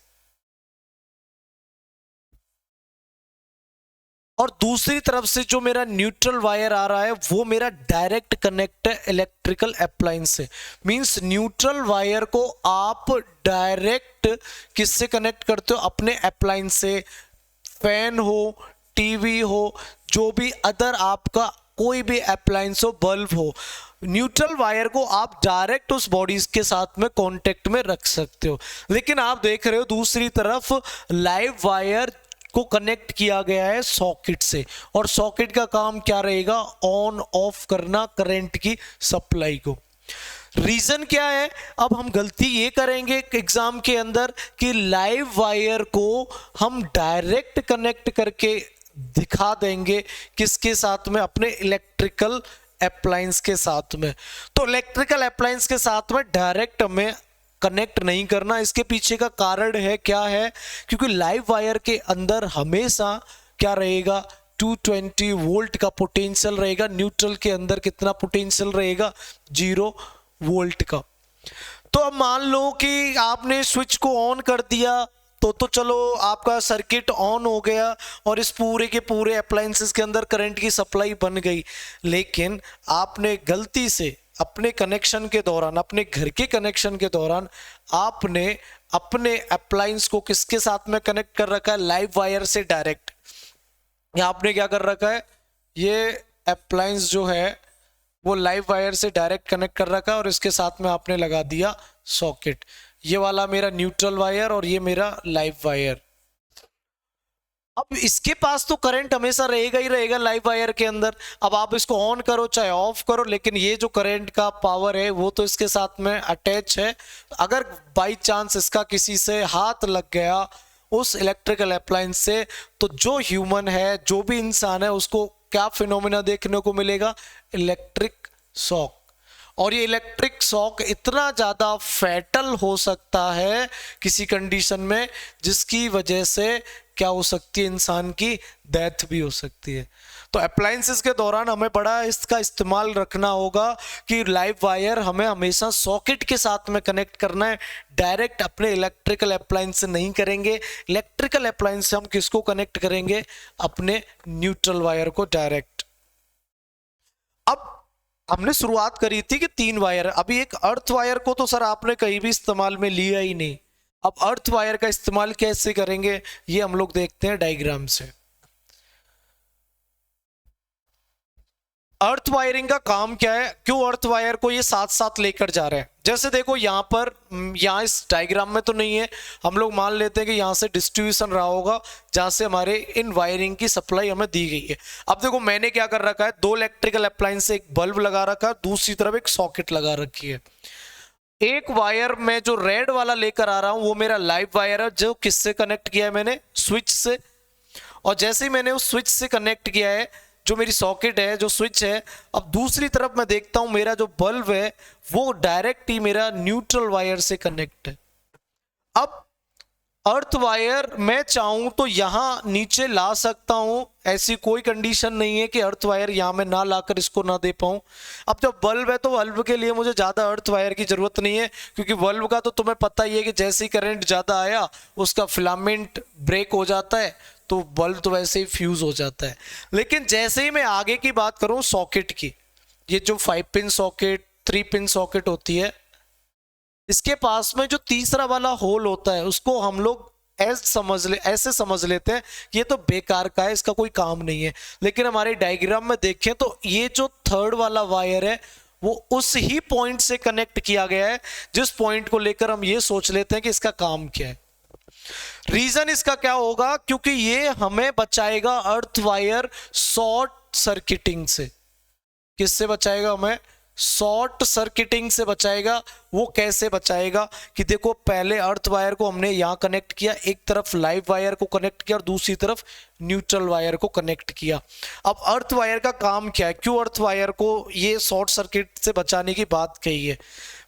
Speaker 1: और दूसरी तरफ से जो मेरा न्यूट्रल वायर आ रहा है वो मेरा डायरेक्ट कनेक्ट है इलेक्ट्रिकल अप्लायंस से। मींस न्यूट्रल वायर को आप डायरेक्ट किससे कनेक्ट करते हो, अपने अप्लायंस से। फैन हो, टीवी हो, जो भी अदर आपका कोई भी अप्लायंस हो, बल्ब हो, न्यूट्रल वायर को आप डायरेक्ट उस बॉडीज के साथ में कांटेक्ट में रख सकते हो। लेकिन आप देख रहे हो दूसरी तरफ लाइव वायर को कनेक्ट किया गया है सॉकेट से, और सॉकेट का काम क्या रहेगा, ऑन ऑफ करना करंट की सप्लाई को। रीजन क्या है, अब हम गलती ये करेंगे एग्जाम के अंदर कि लाइव वायर को हम डायरेक्ट कनेक्ट करके दिखा देंगे किसके साथ में, अपने इलेक्ट्रिकल अप्लायंस के साथ में। तो इलेक्ट्रिकल अप्लायंस के साथ में डायरेक्ट हमें कनेक्ट नहीं करना। इसके पीछे का कारण है क्या है, क्योंकि लाइव वायर के अंदर हमेशा क्या रहेगा, 220 वोल्ट का पोटेंशियल रहेगा। न्यूट्रल के अंदर कितना पोटेंशियल रहेगा, 0 वोल्ट का। तो अब मान लो कि आपने स्विच को ऑन कर दिया तो चलो आपका सर्किट ऑन हो गया और इस पूरे के पूरे अप्लायंसेस के अंदर करंट की सप्लाई बन गई। लेकिन आपने गलती से अपने कनेक्शन के दौरान, अपने घर के कनेक्शन के दौरान आपने अपने अप्लायंस को किसके साथ में कनेक्ट कर रखा है, लाइव वायर से डायरेक्ट। या आपने क्या कर रखा है, ये अप्लायंस जो है वो लाइव वायर से डायरेक्ट कनेक्ट कर रखा है और इसके साथ में आपने लगा दिया सॉकेट। ये वाला मेरा न्यूट्रल वायर और ये मेरा लाइव वायर। अब इसके पास तो करंट हमेशा रहेगा ही रहेगा लाइव वायर के अंदर। अब आप इसको ऑन करो चाहे ऑफ करो, लेकिन ये जो करंट का पावर है वो तो इसके साथ में अटैच है। अगर बाई चांस इसका किसी से हाथ लग गया उस इलेक्ट्रिकल अप्लायंस से, तो जो ह्यूमन है, जो भी इंसान है, उसको क्या फिनोमेना देखने को मिलेगा, इलेक्ट्रिक शॉक। और ये इलेक्ट्रिक शॉक इतना ज़्यादा फैटल हो सकता है किसी कंडीशन में, जिसकी वजह से क्या हो सकती है, इंसान की डेथ भी हो सकती है। तो अप्लायंसेस के दौरान हमें बड़ा इसका इस्तेमाल रखना होगा कि लाइव वायर हमें हमेशा सॉकेट के साथ में कनेक्ट करना है, डायरेक्ट अपने इलेक्ट्रिकल अप्लायंस से नहीं करेंगे। इलेक्ट्रिकल अप्लायंस से हम किसको कनेक्ट करेंगे, अपने न्यूट्रल वायर को डायरेक्ट। अब हमने शुरुआत करी थी कि 3 वायर, अभी एक अर्थ वायर को तो सर आपने कहीं भी इस्तेमाल में लिया ही नहीं। अब अर्थ वायर का इस्तेमाल कैसे करेंगे ये हम लोग देखते हैं डायग्राम से। अर्थ वायरिंग का काम क्या है, क्यों अर्थ वायर को ये साथ साथ लेकर जा रहे हैं। जैसे देखो यहाँ पर, यहाँ इस डायग्राम में तो नहीं है, हम लोग मान लेते हैं कि यहाँ से डिस्ट्रीब्यूशन रहा होगा जहाँ से हमारे इन वायरिंग की सप्लाई हमें दी गई है। अब देखो मैंने क्या कर रखा है, 2 इलेक्ट्रिकल अप्लायंस से एक बल्ब लगा रखा है, दूसरी तरफ एक सॉकेट लगा रखी है। एक वायर में जो रेड वाला लेकर आ रहा हूं वो मेरा लाइव वायर है, जो किससे कनेक्ट किया है मैंने, स्विच से। और जैसे ही मैंने उस स्विच से कनेक्ट किया है, जो मेरी सॉकेट है, जो स्विच है, अब दूसरी तरफ मैं देखता हूं मेरा जो बल्ब है वो डायरेक्ट ही मेरा न्यूट्रल वायर से कनेक्ट है। अब अर्थ वायर मैं चाहूं तो यहां नीचे ला सकता हूं, ऐसी कोई कंडीशन नहीं है कि अर्थ वायर यहां मैं ना लाकर इसको ना दे पाऊं। अब जब बल्ब है तो बल्ब के लिए मुझे ज्यादा अर्थ वायर की जरूरत नहीं है, क्योंकि बल्ब का तो तुम्हें पता ही है कि जैसे ही करंट ज्यादा आया उसका फिलामेंट ब्रेक हो जाता है, तो बल्ब तो वैसे ही फ्यूज हो जाता है। लेकिन जैसे ही मैं आगे की बात करूं सॉकेट की, ये जो 5 पिन सॉकेट, 3 पिन सॉकेट होती है, इसके पास में जो तीसरा वाला होल होता है उसको हम लोग ऐसे समझ लेते हैं कि ये तो बेकार का है, इसका कोई काम नहीं है। लेकिन हमारे डायग्राम में देखें तो ये जो थर्ड वाला वायर है वो उस ही पॉइंट से कनेक्ट किया गया है जिस पॉइंट को लेकर हम ये सोच लेते हैं कि इसका काम क्या है। रीजन इसका क्या होगा, क्योंकि ये हमें बचाएगा अर्थ वायर शॉर्ट सर्किटिंग से। किससे बचाएगा, हमें शॉर्ट सर्किटिंग से बचाएगा। वो कैसे बचाएगा कि देखो पहले अर्थ वायर को हमने यहां कनेक्ट किया, एक तरफ लाइव वायर को कनेक्ट किया और दूसरी तरफ न्यूट्रल वायर को कनेक्ट किया। अब अर्थ वायर का काम क्या है, क्यों अर्थ वायर को ये शॉर्ट सर्किट से बचाने की बात कही है।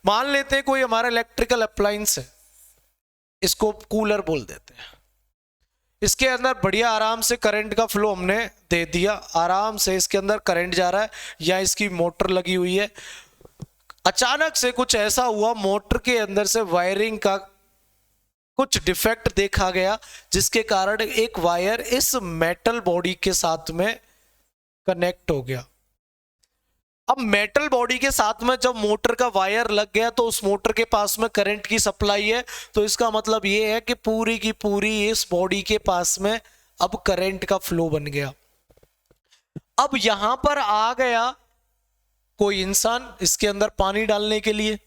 Speaker 1: मान लेते हैं कोई हमारा इलेक्ट्रिकल अप्लायंस है, इसको कूलर बोल देते हैं, इसके अंदर बढ़िया आराम से करंट का फ्लो हमने दे दिया, आराम से इसके अंदर करंट जा रहा है या इसकी मोटर लगी हुई है। अचानक से कुछ ऐसा हुआ, मोटर के अंदर से वायरिंग का कुछ डिफेक्ट देखा गया, जिसके कारण एक वायर इस मेटल बॉडी के साथ में कनेक्ट हो गया। अब मेटल बॉडी के साथ में जब मोटर का वायर लग गया तो उस मोटर के पास में करंट की सप्लाई है, तो इसका मतलब ये है कि पूरी की पूरी इस बॉडी के पास में अब करंट का फ्लो बन गया। अब यहां पर आ गया कोई इंसान इसके अंदर पानी डालने के लिए।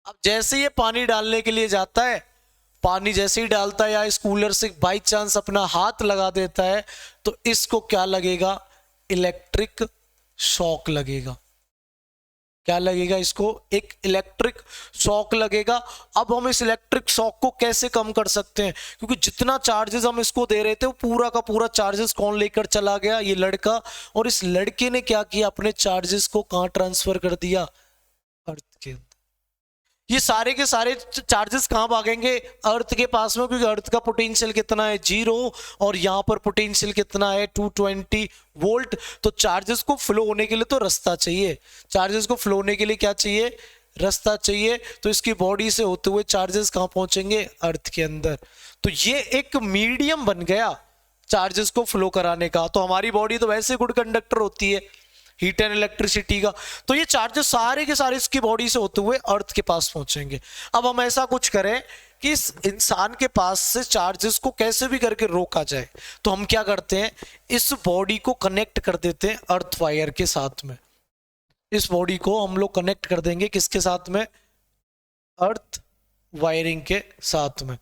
Speaker 1: अब जैसे ये पानी डालने के लिए जाता है, पानी जैसे ही डालता है या इस कूलर से बाई चांस अपना हाथ लगा देता है, तो इसको क्या लगेगा, इलेक्ट्रिक शॉक लगेगा। क्या लगेगा, इसको एक इलेक्ट्रिक शॉक लगेगा। अब हम इस इलेक्ट्रिक शॉक को कैसे कम कर सकते हैं, क्योंकि जितना चार्जेस हम इसको दे रहे थे वो पूरा का पूरा चार्जेस कौन लेकर चला गया, ये लड़का। और इस लड़के ने क्या किया, अपने चार्जेस को कहां ट्रांसफर कर दिया, अर्थ के अंदर। ये सारे के सारे चार्जेस कहां भागेंगे, अर्थ के पास में, क्योंकि अर्थ का पोटेंशियल कितना है 0 और यहां पर पोटेंशियल कितना है 220 वोल्ट। तो चार्जेस को फ्लो होने के लिए तो रास्ता चाहिए, चार्जेस को फ्लो होने के लिए क्या चाहिए, रास्ता चाहिए। तो इसकी बॉडी से होते हुए चार्जेस कहां पहुंचेंगे, अर्थ के अंदर। तो ये एक मीडियम बन गया चार्जेस को फ्लो कराने का। तो हमारी बॉडी तो वैसे गुड कंडक्टर होती है हीट एंड इलेक्ट्रिसिटी का, तो ये चार्जेस सारे के सारे इसकी बॉडी से होते हुए अर्थ के पास पहुंचेंगे। अब हम ऐसा कुछ करें कि इस इंसान के पास से चार्जेस को कैसे भी करके रोका जाए, तो हम क्या करते हैं, इस बॉडी को कनेक्ट कर देते हैं अर्थ वायर के साथ में। इस बॉडी को हम लोग कनेक्ट कर देंगे किसके साथ में, अर्थ वायरिंग के साथ में।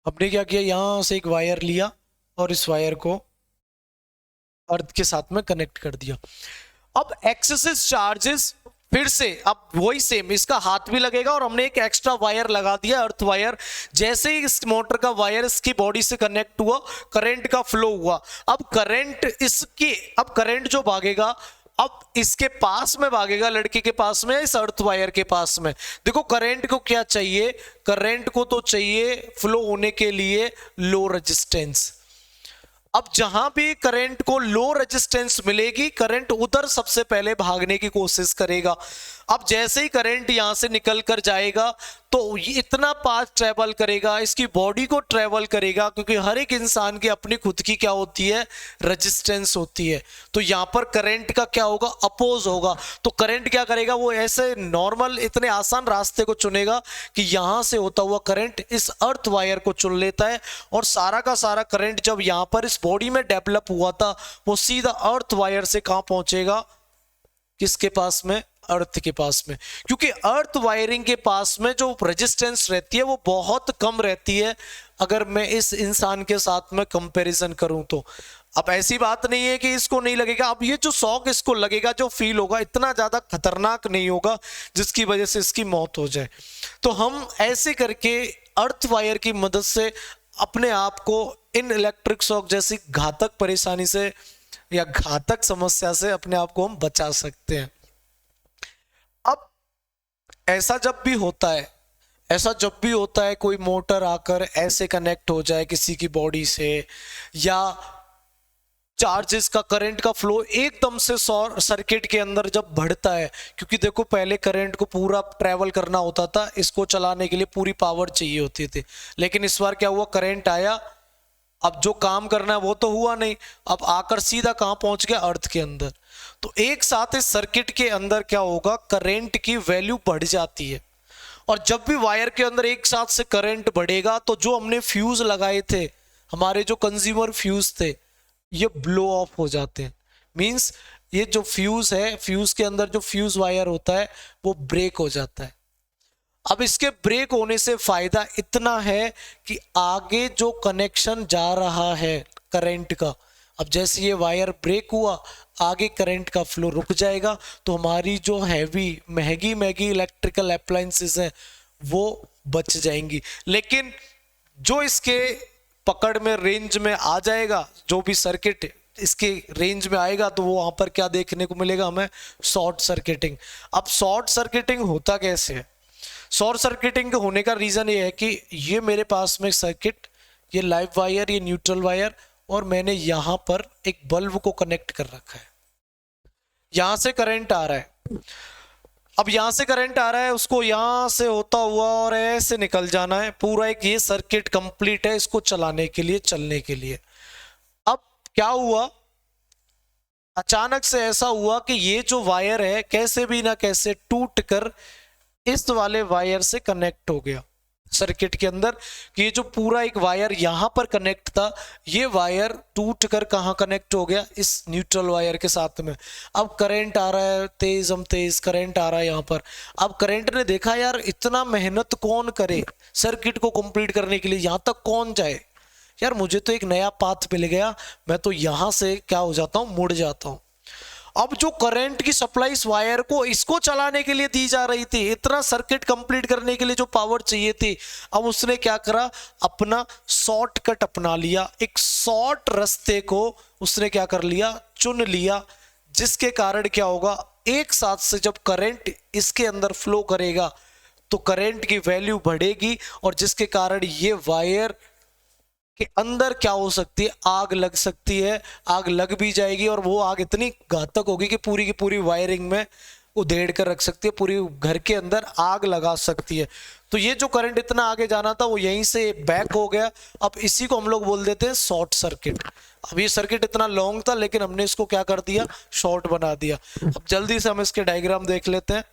Speaker 1: हमने क्या किया, यहां से एक वायर लिया और इस वायर को अर्थ के साथ में कनेक्ट कर दिया। अब एक्सेसिव चार्जेस फिर से अब वही सेम, इसका हाथ भी लगेगा और हमने एक एक्स्ट्रा वायर लगा दिया, अर्थ वायर। जैसे ही इस मोटर का वायर इसकी बॉडी से कनेक्ट हुआ, करंट का फ्लो हुआ। अब करंट जो भागेगा, अब इसके पास में भागेगा, लड़के के पास में, इस अर्थ वायर के पास में। देखो करंट को क्या चाहिए, करंट को तो चाहिए फ्लो होने के लिए लो रेजिस्टेंस। अब जहां भी करंट को लो रेजिस्टेंस मिलेगी, करंट उधर सबसे पहले भागने की कोशिश करेगा। अब जैसे ही करंट यहां से निकल कर जाएगा तो ये इतना पाथ ट्रेवल करेगा, इसकी बॉडी को ट्रेवल करेगा, क्योंकि हर एक इंसान की अपनी खुद की क्या होती है, रेजिस्टेंस होती है। तो यहां पर करंट का क्या होगा, अपोज होगा। तो करंट क्या करेगा, वो ऐसे नॉर्मल इतने आसान रास्ते को चुनेगा कि यहां से होता हुआ करंट इस अर्थ वायर को चुन लेता है, और सारा का सारा करंट जब यहां पर इस बॉडी में डेवलप हुआ था, वो सीधा अर्थ वायर से कहां पहुंचेगा, किसके पास में, अर्थ के पास में। क्योंकि अर्थ वायरिंग के पास में जो रेजिस्टेंस रहती है वो बहुत कम रहती है, अगर मैं इस इंसान के साथ में कंपैरिजन करूं तो। अब ऐसी बात नहीं है कि इसको नहीं लगेगा, अब ये जो शॉक इसको लगेगा, जो फील होगा, इतना ज्यादा खतरनाक नहीं होगा जिसकी वजह से इसकी मौत हो जाए। तो हम ऐसे करके अर्थ वायर की मदद से अपने आप को इन इलेक्ट्रिक शॉक जैसी घातक परेशानी से या घातक समस्या से अपने आप को हम बचा सकते हैं। अब ऐसा जब भी होता है, कोई मोटर आकर ऐसे कनेक्ट हो जाए किसी की बॉडी से, या चार्जेस का, करंट का फ्लो एकदम से शॉर्ट सर्किट के अंदर जब बढ़ता है, क्योंकि देखो पहले करंट को पूरा ट्रैवल करना होता था, इसको चलाने के लिए पूरी पावर चाहिए होती थी। लेकिन इस बार क्या हुआ, करंट आया, अब जो काम करना है वो तो हुआ नहीं, अब आकर सीधा कहां पहुंच गया, अर्थ के अंदर। तो एक साथ इस सर्किट के अंदर क्या होगा, करंट की वैल्यू बढ़ जाती है। और जब भी वायर के अंदर एक साथ से करंट बढ़ेगा, तो जो हमने फ्यूज लगाए थे, हमारे जो कंज्यूमर फ्यूज थे, ये ब्लो ऑफ हो जाते हैं। मींस ये जो फ्यूज है, फ्यूज के अंदर जो फ्यूज वायर होता है वो ब्रेक हो जाता है। अब इसके ब्रेक होने से फायदा इतना है कि आगे जो कनेक्शन जा रहा है करंट का, अब जैसे ये वायर ब्रेक हुआ, आगे करंट का फ्लो रुक जाएगा, तो हमारी जो महंगी इलेक्ट्रिकल अप्लायंसेस हैं वो बच जाएंगी। लेकिन जो इसके पकड़ में, रेंज में आ जाएगा, जो भी सर्किट इसके रेंज में आएगा, तो वो वहां पर क्या देखने को मिलेगा हमें, शॉर्ट सर्किटिंग। अब शॉर्ट सर्किटिंग होता कैसे है, शॉर्ट सर्किटिंग होने का रीजन ये है कि ये मेरे पास में सर्किट, ये लाइव वायर, ये न्यूट्रल वायर, और मैंने यहां पर एक बल्ब को कनेक्ट कर रखा है। यहां से करंट आ रहा है, अब यहां से करंट आ रहा है, उसको यहां से होता हुआ और ऐसे निकल जाना है। पूरा एक ये सर्किट कंप्लीट है इसको चलाने के लिए, चलने के लिए। अब क्या हुआ, अचानक से ऐसा हुआ कि ये जो वायर है कैसे भी ना कैसे टूट कर इस वाले वायर से कनेक्ट हो गया सर्किट के अंदर। कि ये जो पूरा एक वायर यहां पर कनेक्ट था, ये वायर टूट कर कहां कनेक्ट हो गया, इस न्यूट्रल वायर के साथ में। अब करंट आ रहा है, तेज करंट आ रहा है यहां पर। अब करंट ने देखा यार इतना मेहनत कौन करे सर्किट को कंप्लीट करने के लिए, यहां तक कौन जाए यार, मुझे तो एक नया पाथ मिल गया, मैं तो यहां से क्या हो जाता हूं, मुड़ जाता हूं। अब जो करंट की सप्लाई इस वायर को, इसको चलाने के लिए दी जा रही थी, इतना सर्किट कंप्लीट करने के लिए जो पावर चाहिए थी, अब उसने क्या करा, अपना शॉर्टकट अपना लिया, एक शॉर्ट रास्ते को उसने क्या कर लिया, चुन लिया। जिसके कारण क्या होगा, एक साथ से जब करंट इसके अंदर फ्लो करेगा तो करंट की वैल्यू बढ़ेगी, और जिसके कारण ये वायर कि अंदर क्या हो सकती है, आग लग सकती है, आग लग भी जाएगी, और वो आग इतनी घातक होगी कि पूरी की पूरी वायरिंग में उधेड़ कर रख सकती है, पूरी घर के अंदर आग लगा सकती है। तो ये जो करंट इतना आगे जाना था वो यहीं से बैक हो गया। अब इसी को हम लोग बोल देते हैं शॉर्ट सर्किट। अब ये सर्किट इतना लॉन्ग था, लेकिन हमने इसको क्या कर दिया, शॉर्ट बना दिया। अब जल्दी से हम इसके डायग्राम देख लेते हैं।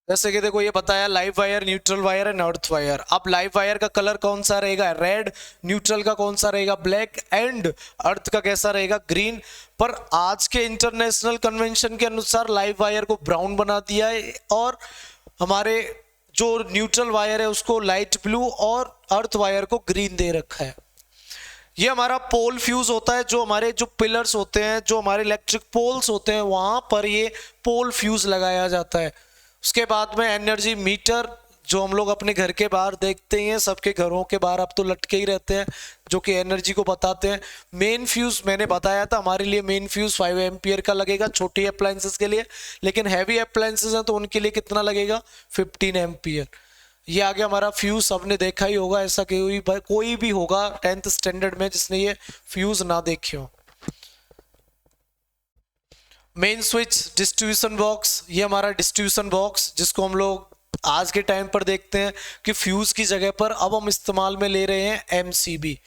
Speaker 1: जैसे कि देखो ये बताया live wire, neutral wire and earth wire. अब लाइव वायर का कलर कौन सा रहेगा, रेड, न्यूट्रल का कौन सा रहेगा, ब्लैक, एंड अर्थ का कैसा रहेगा, ग्रीन। पर आज के इंटरनेशनल कन्वेंशन के अनुसार लाइव वायर को ब्राउन बना दिया है, और हमारे जो न्यूट्रल वायर है उसको लाइट ब्लू, और अर्थ वायर को ग्रीन दे रखा है। ये हमारा पोल फ्यूज होता है, जो हमारे जो पिलर्स होते हैं, जो हमारे इलेक्ट्रिक पोल्स होते हैं, वहां पर ये पोल फ्यूज लगाया जाता है। उसके बाद में एनर्जी मीटर, जो हम लोग अपने घर के बाहर देखते हैं, सबके घरों के बाहर अब तो लटके ही रहते हैं, जो कि एनर्जी को बताते हैं। मेन फ्यूज मैंने बताया था, हमारे लिए मेन फ्यूज 5 एम्पियर का लगेगा छोटी अप्लायंसेस के लिए, लेकिन हैवी अप्लायंसेस हैं तो उनके लिए कितना लगेगा, 15 एम्पियर। ये आगे हमारा फ्यूज सबने देखा ही होगा, ऐसा कोई भी होगा 10th स्टैंडर्ड में जिसने ये फ्यूज ना देखे हो। मेन स्विच, डिस्ट्रीब्यूशन बॉक्स, ये हमारा डिस्ट्रीब्यूशन बॉक्स जिसको हम लोग आज के टाइम पर देखते हैं कि फ्यूज की जगह पर अब हम इस्तेमाल में ले रहे हैं एमसीबी।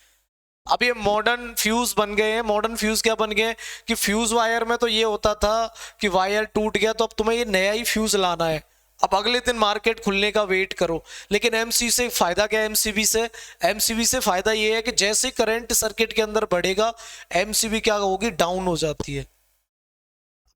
Speaker 1: अब ये मॉडर्न फ्यूज बन गए हैं। मॉडर्न फ्यूज क्या बन गए कि फ्यूज वायर में तो ये होता था कि वायर टूट गया तो अब तुम्हें ये नया ही फ्यूज लाना है, अब अगले दिन मार्केट खुलने का वेट करो। लेकिन एमसीबी से फायदा क्या है? एमसीबी से फायदा ये है कि जैसे करंट सर्किट के अंदर बढ़ेगा, एमसीबी क्या होगी, डाउन हो जाती है।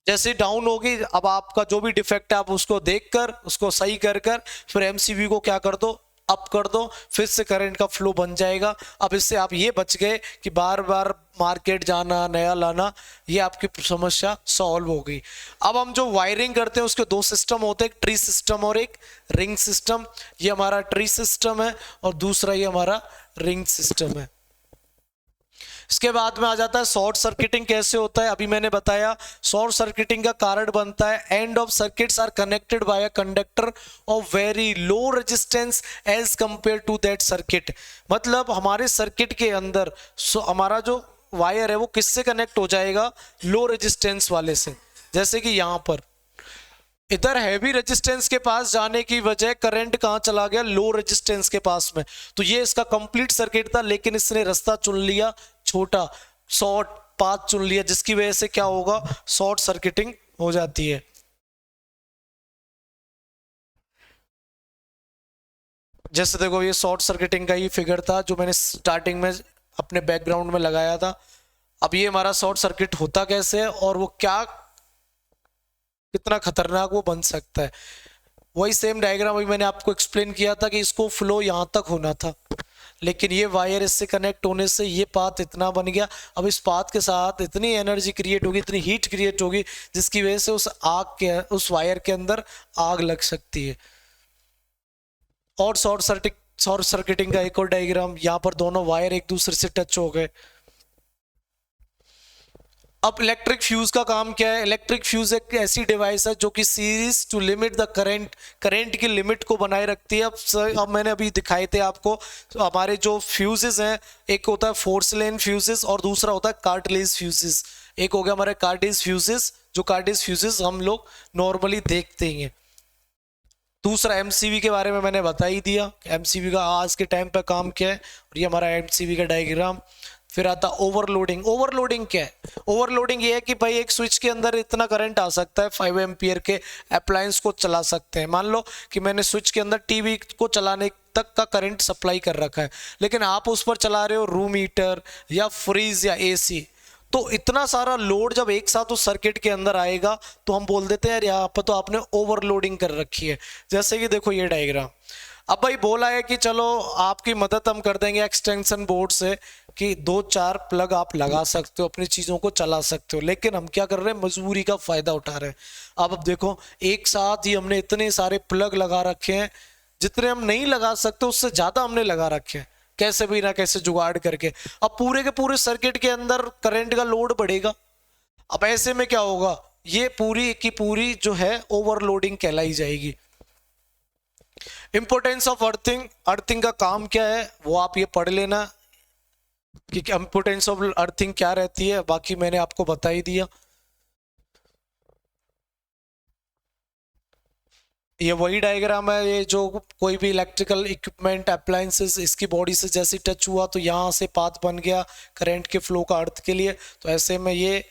Speaker 1: जैसे डाउन होगी, अब आपका जो भी डिफेक्ट है आप उसको देखकर उसको सही कर फिर एमसीबी को क्या कर दो, अप कर दो, फिर से करंट का फ्लो बन जाएगा। अब इससे आप ये बच गए कि बार बार मार्केट जाना, नया लाना, ये आपकी समस्या सॉल्व हो गई। अब हम जो वायरिंग करते हैं उसके दो सिस्टम होते हैं, एक ट्री सिस्टम और एक रिंग सिस्टम। ये हमारा ट्री सिस्टम है और दूसरा ये हमारा रिंग सिस्टम है। इसके बाद में आ जाता है शॉर्ट सर्किटिंग कैसे होता है। अभी मैंने बताया शॉर्ट सर्किटिंग का कारण बनता है and of circuits are connected by a conductor of very low resistance as compare to that circuit. मतलब हमारे सर्किट के अंदर हमारा जो वायर है वो किससे कनेक्ट हो जाएगा, लो रेजिस्टेंस वाले से। जैसे कि यहाँ पर इधर हैवी रेजिस्टेंस के पास जाने की वजह करंट कहां चला गया, लो रेजिस्टेंस के पास में। तो ये इसका कंप्लीट सर्किट था, लेकिन इसने रास्ता चुन लिया छोटा, शॉर्ट पाथ चुन लिया, जिसकी वजह से क्या होगा, शॉर्ट सर्किटिंग हो जाती है। जैसे देखो ये शॉर्ट सर्किटिंग का ही फिगर था जो मैंने स्टार्टिंग में अपने बैकग्राउंड में लगाया था। अब ये हमारा शॉर्ट सर्किट होता कैसे है और वो क्या, कितना खतरनाक वो बन सकता है। वही सेम डायग्राम अभी मैंने आपको एक्सप्लेन किया था कि इसको फ्लो यहां तक होना था, लेकिन ये वायर इससे कनेक्ट होने से ये पाथ इतना बन गया। अब इस पाथ के साथ इतनी एनर्जी क्रिएट होगी, इतनी हीट क्रिएट होगी, जिसकी वजह से उस वायर के अंदर आग लग सकती है। और शॉर्ट सर्किटिंग का एक और डायग्राम, यहाँ पर दोनों वायर एक दूसरे से टच हो गए। अब इलेक्ट्रिक फ्यूज का काम क्या है? इलेक्ट्रिक फ्यूज एक ऐसी डिवाइस है जो कि series to limit the current की लिमिट को बनाए रखती है। अब मैंने अभी दिखाए थे आपको, तो हमारे जो फ्यूजेस हैं, एक होता है फोर्सलेन फ्यूजेस और दूसरा होता है कार्टिलेज फ्यूजेस। एक हो गया हमारे कार्टिलेज फ्यूजेस, जो कार्टिलेज फ्यूजेस हम लोग नॉर्मली देखते हैं। दूसरा एमसीबी के बारे में मैंने बता ही दिया, एमसीबी का आज के टाइम पे काम क्या है, और ये हमारा एमसीबी का डायग्राम। फिर आता ओवरलोडिंग। ओवरलोडिंग क्या है? ओवरलोडिंग ये है कि भाई एक स्विच के अंदर इतना करंट आ सकता है, 5 एम्पियर के अप्लायंस को चला सकते हैं। मान लो कि मैंने स्विच के अंदर टीवी को चलाने तक का करंट सप्लाई कर रखा है, लेकिन आप उस पर चला रहे हो रूम हीटर या फ्रिज या एसी, तो इतना सारा लोड जब एक साथ उस सर्किट के अंदर आएगा तो हम बोल देते हैं यार यहाँ पर तो आपने ओवरलोडिंग कर रखी है। जैसे कि देखो ये डायग्राम, अब भाई बोला है कि चलो आपकी मदद हम कर देंगे एक्सटेंशन बोर्ड से कि 2-4 प्लग आप लगा सकते हो, अपनी चीज़ों को चला सकते हो, लेकिन हम क्या कर रहे हैं, मजबूरी का फ़ायदा उठा रहे हैं। अब देखो एक साथ ही हमने इतने सारे प्लग लगा रखे हैं, जितने हम नहीं लगा सकते उससे ज़्यादा हमने लगा रखे हैं, कैसे भी ना कैसे जुगाड़ करके। अब पूरे के पूरे सर्किट के अंदर करंट का लोड बढ़ेगा। अब ऐसे में क्या होगा, ये पूरी की पूरी जो है ओवरलोडिंग कहलाई जाएगी। इंपोर्टेंस ऑफ अर्थिंग, अर्थिंग का काम क्या है वो आप ये पढ़ लेना कि इंपोर्टेंस ऑफ अर्थिंग क्या रहती है, बाकी मैंने आपको बता ही दिया। ये वही डायग्राम है, ये जो कोई भी इलेक्ट्रिकल इक्विपमेंट अप्लायंसेस इसकी बॉडी से जैसे टच हुआ तो यहाँ से पाथ बन गया करंट के फ्लो का अर्थ के लिए। तो ऐसे में ये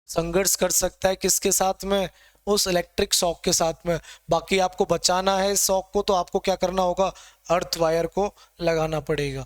Speaker 1: संघर्ष कर सकता है किसके साथ में, उस इलेक्ट्रिक शॉक के साथ में। बाकी आपको बचाना है इस शॉक को तो आपको क्या करना होगा, अर्थ वायर को लगाना पड़ेगा।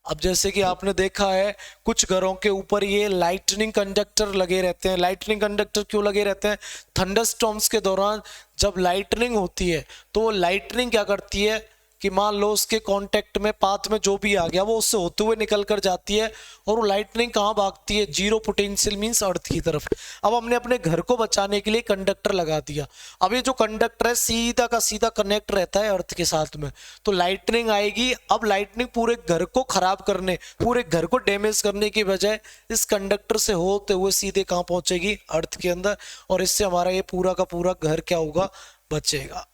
Speaker 1: अब जैसे कि आपने देखा है कुछ घरों के ऊपर ये लाइटनिंग कंडक्टर लगे रहते हैं। लाइटनिंग कंडक्टर क्यों लगे रहते हैं? थंडरस्टॉर्म्स के दौरान जब लाइटनिंग होती है तो वो लाइटनिंग क्या करती है, कि मान लो उसके कांटेक्ट में पाथ में जो भी आ गया वो उससे होते हुए निकल कर जाती है और वो लाइटनिंग कहाँ भागती है, जीरो पोटेंशियल मींस अर्थ की तरफ। अब हमने अपने घर को बचाने के लिए कंडक्टर लगा दिया। अब ये जो कंडक्टर है सीधा का सीधा कनेक्ट रहता है अर्थ के साथ में, तो लाइटनिंग आएगी। अब लाइटनिंग पूरे घर को खराब करने, पूरे घर को डैमेज करने की बजाय इस कंडक्टर से होते हुए सीधे कहाँ पहुंचेगी, अर्थ के अंदर, और इससे हमारा ये पूरा का पूरा घर क्या होगा, बचेगा।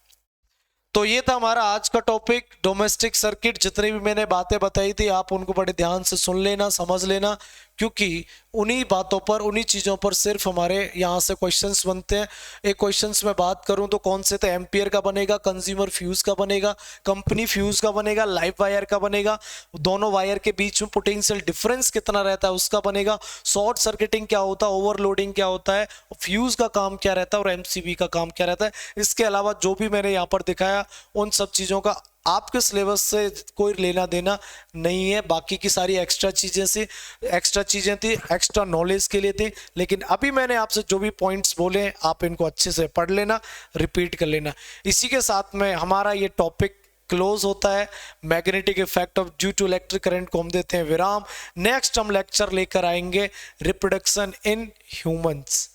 Speaker 1: तो ये था हमारा आज का टॉपिक डोमेस्टिक सर्किट। जितनी भी मैंने बातें बताई थी आप उनको बड़े ध्यान से सुन लेना, समझ लेना, क्योंकि उन्हीं बातों पर, उन्हीं चीज़ों पर सिर्फ हमारे यहाँ से क्वेश्चंस बनते हैं। एक क्वेश्चंस में बात करूँ तो कौन से थे, एम्पियर का बनेगा, कंज्यूमर फ्यूज का बनेगा, कंपनी फ्यूज का बनेगा, लाइव वायर का बनेगा, दोनों वायर के बीच में पोटेंशियल डिफरेंस कितना रहता है उसका बनेगा, शॉर्ट सर्किटिंग क्या होता है, ओवरलोडिंग क्या होता है, फ्यूज का काम क्या रहता है और एमसीबी का काम क्या रहता है। इसके अलावा जो भी मैंने यहाँ पर दिखाया उन सब चीज़ों का आपके सिलेबस से कोई लेना देना नहीं है। बाकी की सारी एक्स्ट्रा चीज़ें थी, एक्स्ट्रा नॉलेज के लिए थी। लेकिन अभी मैंने आपसे जो भी पॉइंट्स बोले हैं आप इनको अच्छे से पढ़ लेना, रिपीट कर लेना। इसी के साथ में हमारा ये टॉपिक क्लोज होता है। Magnetic effect of due to electric current को हम देते हैं विराम। नेक्स्ट हम लेक्चर लेकर आएंगे रिप्रोडक्शन इन ह्यूमंस,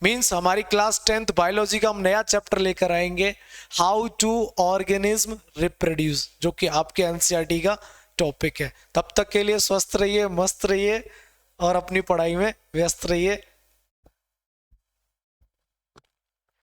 Speaker 1: मीन्स हमारी क्लास 10th बायोलॉजी का हम नया चैप्टर लेकर आएंगे, हाउ टू ऑर्गेनिज्म रिप्रोड्यूस, जो कि आपके एनसीईआरटी का टॉपिक है। तब तक के लिए स्वस्थ रहिए, मस्त रहिए और अपनी पढ़ाई में व्यस्त रहिए।